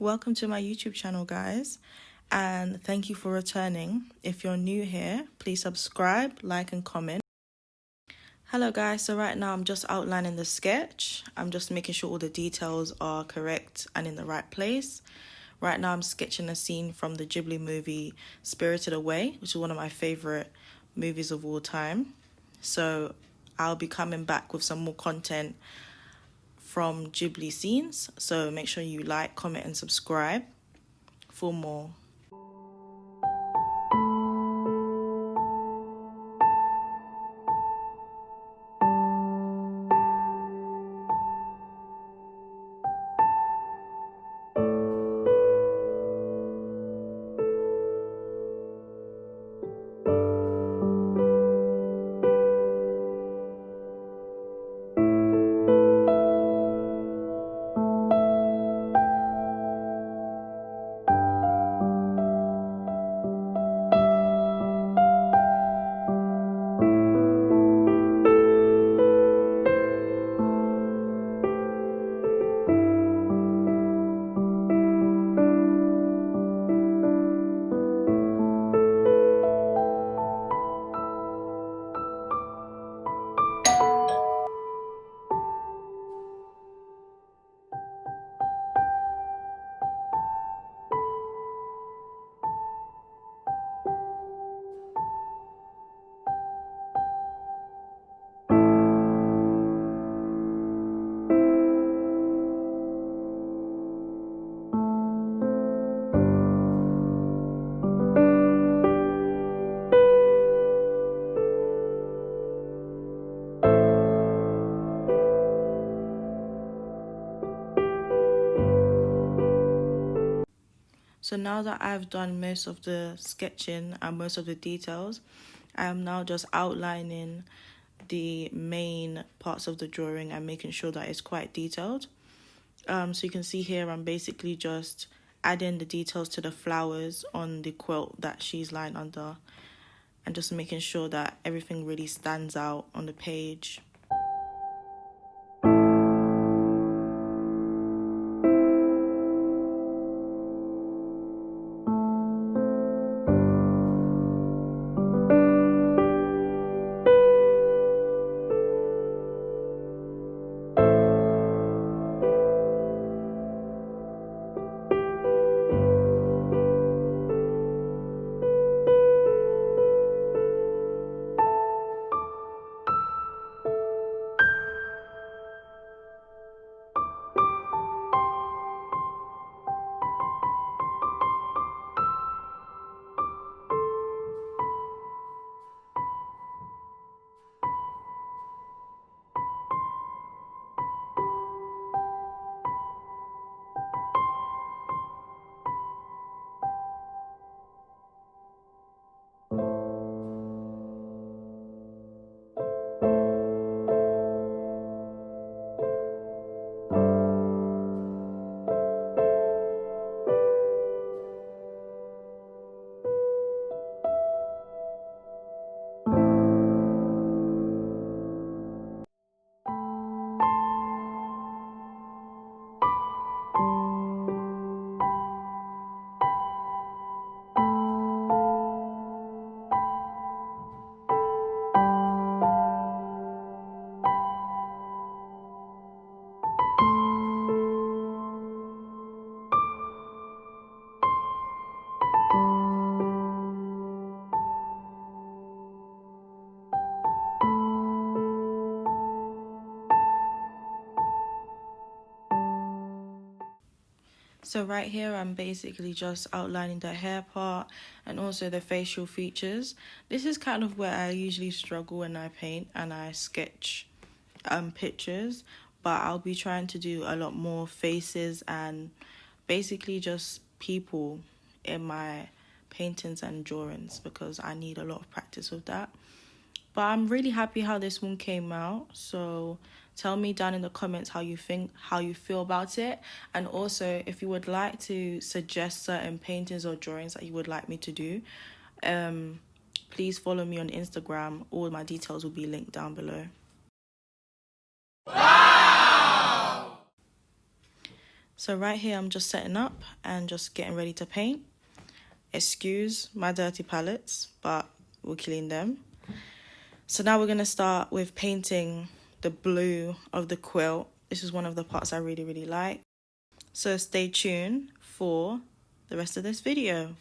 Welcome to my YouTube channel, guys, and thank you for returning. If you're new here, please subscribe, like, and comment. Hello guys, so right now I'm just outlining the sketch. I'm just making sure all the details are correct and in the right place. Right now I'm sketching a scene from the Ghibli movie Spirited Away, which is one of my favorite movies of all time. So I'll be coming back with some more content from Ghibli scenes. So make sure you like, comment, and subscribe for more. So now that I've done most of the sketching and most of the details, I am now just outlining the main parts of the drawing and making sure that it's quite detailed. So you can see here I'm basically just adding the details to the flowers on the quilt that she's lying under and just making sure that everything really stands out on the page. So right here, I'm basically just outlining the hair part and also the facial features. This is kind of where I usually struggle when I paint and I sketch pictures, but I'll be trying to do a lot more faces and basically just people in my paintings and drawings because I need a lot of practice with that. But I'm really happy how this one came out. So tell me down in the comments how you feel about it. And also, if you would like to suggest certain paintings or drawings that you would like me to do, please follow me on Instagram. All my details will be linked down below. Wow! So right here I'm just setting up and just getting ready to paint. Excuse my dirty palettes, but we'll clean them. So now we're going to start with painting the blue of the quilt. This is one of the parts I really like. So stay tuned for the rest of this video.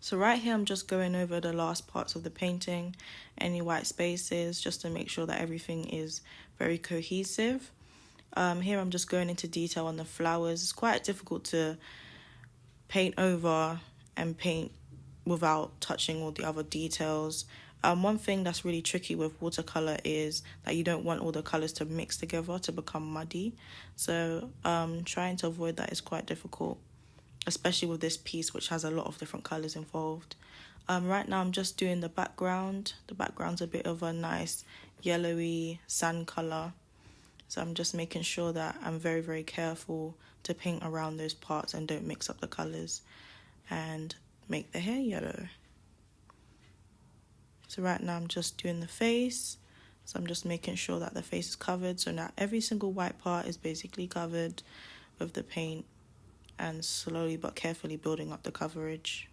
So right here, I'm just going over the last parts of the painting, any white spaces, just to make sure that everything is very cohesive. Here I'm just going into detail on the flowers. It's quite difficult to paint over and paint without touching all the other details. One thing that's really tricky with watercolor is that you don't want all the colors to mix together to become muddy. So trying to avoid that is quite difficult, especially with this piece which has a lot of different colors involved. Right now I'm just doing the background. The background's a bit of a nice yellowy sand color. So I'm just making sure that I'm very, very careful to paint around those parts and don't mix up the colors and make the hair yellow. So right now I'm just doing the face. So I'm just making sure that the face is covered. So now every single white part is basically covered with the paint, and slowly but carefully building up the coverage.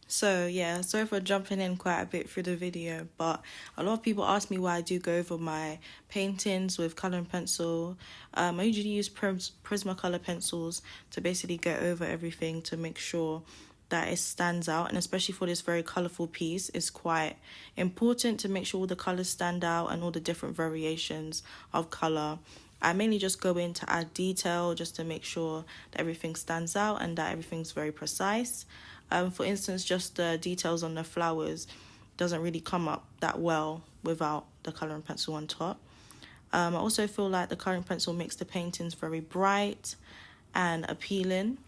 So yeah, sorry for jumping in quite a bit through the video, but a lot of people ask me why I do go over my paintings with colour and pencil. I usually use Prismacolor pencils to basically go over everything to make sure that it stands out, and especially for this very colourful piece, it's quite important to make sure all the colours stand out and all the different variations of colour. I mainly just go in to add detail just to make sure that everything stands out and that everything's very precise. For instance, just the details on the flowers doesn't really come up that well without the colouring pencil on top. I also feel like the colouring pencil makes the paintings very bright and appealing,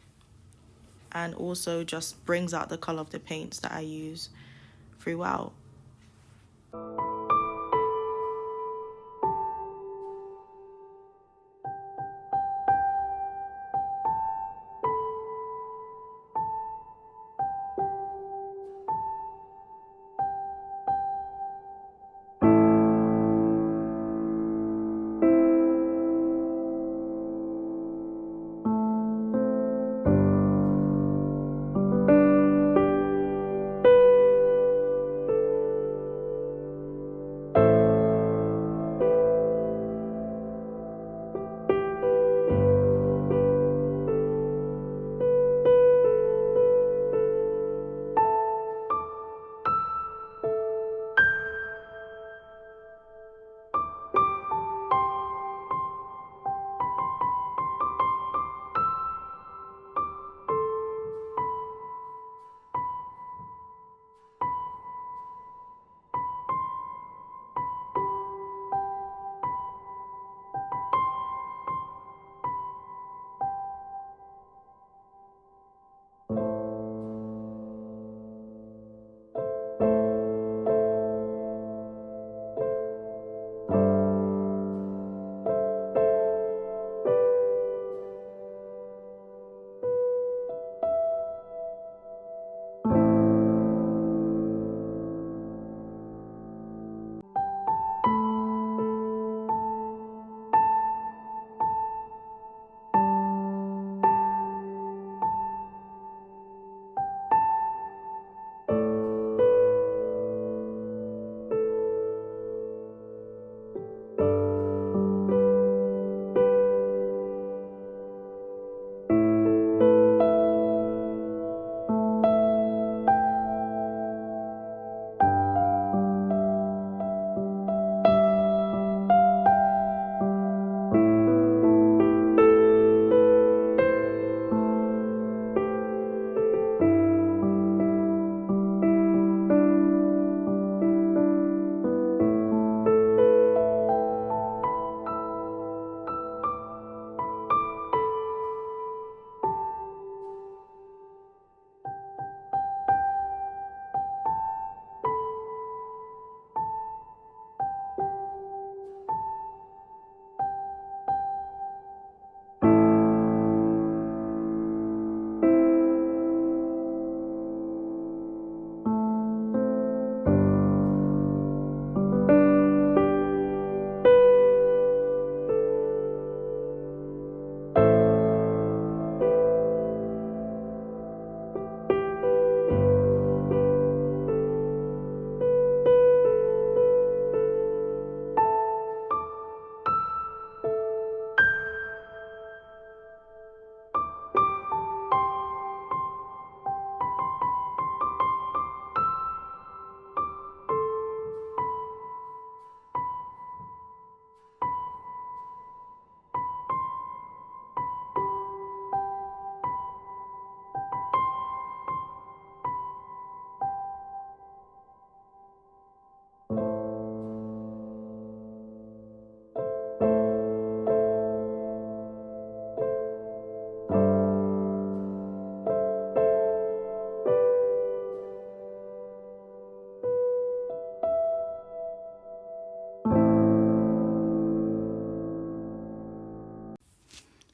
and also just brings out the colour of the paints that I use throughout.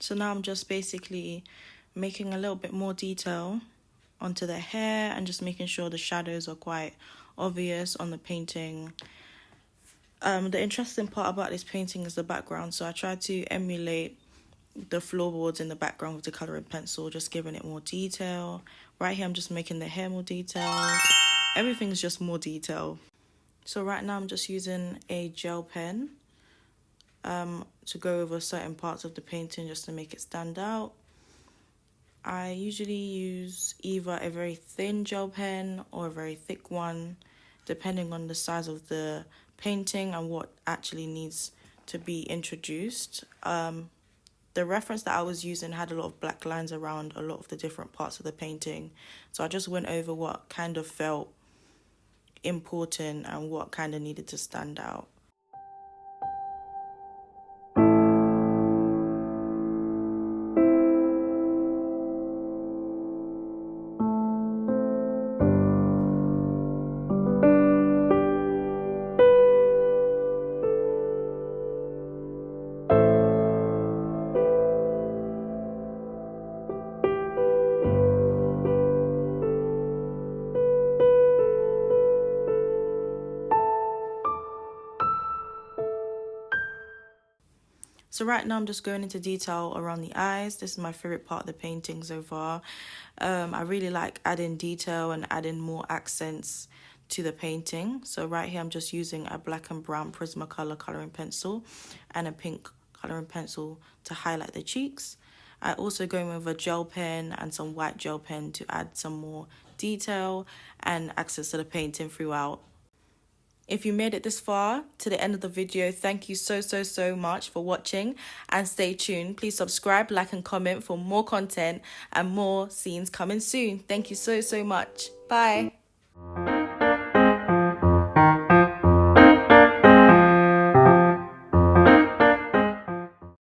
So now I'm just basically making a little bit more detail onto the hair and just making sure the shadows are quite obvious on the painting. The interesting part about this painting is the background, so I tried to emulate the floorboards in the background with the colouring pencil, just giving it more detail. Right here I'm just making the hair more detailed. Everything's just more detail. So right now I'm just using a gel pen to go over certain parts of the painting just to make it stand out. I usually use either a very thin gel pen or a very thick one, depending on the size of the painting and what actually needs to be introduced. The reference that I was using had a lot of black lines around a lot of the different parts of the painting, so I just went over what kind of felt important and what kind of needed to stand out. So right now I'm just going into detail around the eyes. This is my favourite part of the painting so far. I really like adding detail and adding more accents to the painting. So right here I'm just using a black and brown Prismacolor colouring pencil and a pink colouring pencil to highlight the cheeks. I also go in with a gel pen and some white gel pen to add some more detail and accents to the painting throughout. If you made it this far to the end of the video, thank you so much for watching, and stay tuned. Please subscribe, like and comment for more content and more scenes coming soon. Thank you so much. Bye.